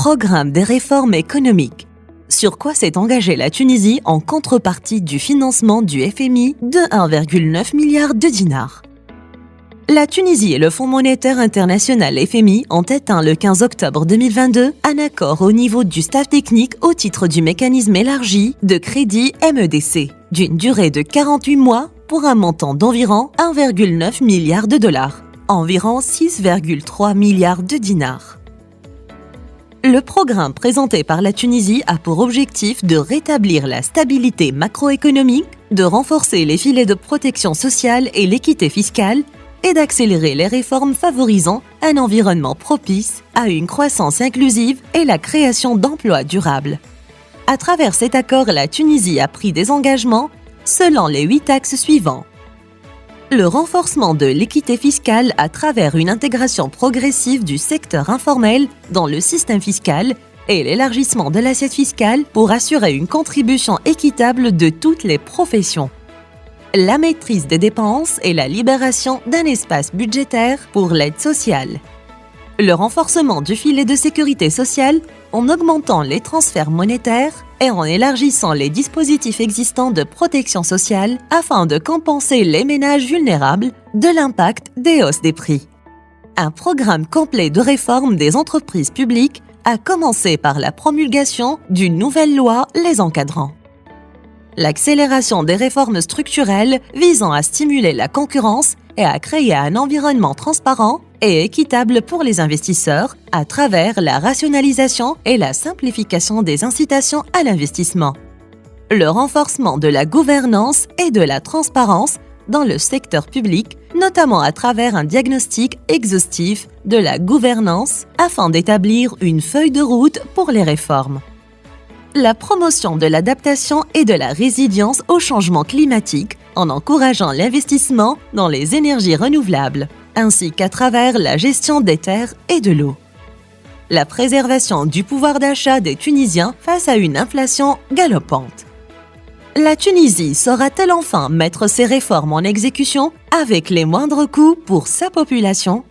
Programme des réformes économiques. Sur quoi s'est engagée la Tunisie en contrepartie du financement du FMI de 1,9 milliard de dinars? La Tunisie et le Fonds monétaire international FMI ont atteint le 15 octobre 2022 un accord au niveau du staff technique au titre du mécanisme élargi de crédit MEDC, d'une durée de 48 mois pour un montant d'environ 1,9 milliard de dollars, environ 6,3 milliards de dinars. Le programme présenté par la Tunisie a pour objectif de rétablir la stabilité macroéconomique, de renforcer les filets de protection sociale et l'équité fiscale et d'accélérer les réformes favorisant un environnement propice à une croissance inclusive et la création d'emplois durables. À travers cet accord, la Tunisie a pris des engagements selon les 8 axes suivants. Le renforcement de l'équité fiscale à travers une intégration progressive du secteur informel dans le système fiscal et l'élargissement de l'assiette fiscale pour assurer une contribution équitable de toutes les professions. La maîtrise des dépenses et la libération d'un espace budgétaire pour l'aide sociale. Le renforcement du filet de sécurité sociale en augmentant les transferts monétaires et en élargissant les dispositifs existants de protection sociale afin de compenser les ménages vulnérables de l'impact des hausses des prix. Un programme complet de réforme des entreprises publiques a commencé par la promulgation d'une nouvelle loi les encadrant. L'accélération des réformes structurelles visant à stimuler la concurrence et à créer un environnement transparent et équitable pour les investisseurs à travers la rationalisation et la simplification des incitations à l'investissement. Le renforcement de la gouvernance et de la transparence dans le secteur public, notamment à travers un diagnostic exhaustif de la gouvernance afin d'établir une feuille de route pour les réformes. La promotion de l'adaptation et de la résilience au changement climatique en encourageant l'investissement dans les énergies renouvelables, ainsi qu'à travers la gestion des terres et de l'eau. La préservation du pouvoir d'achat des Tunisiens face à une inflation galopante. La Tunisie saura-t-elle enfin mettre ses réformes en exécution avec les moindres coûts pour sa population ?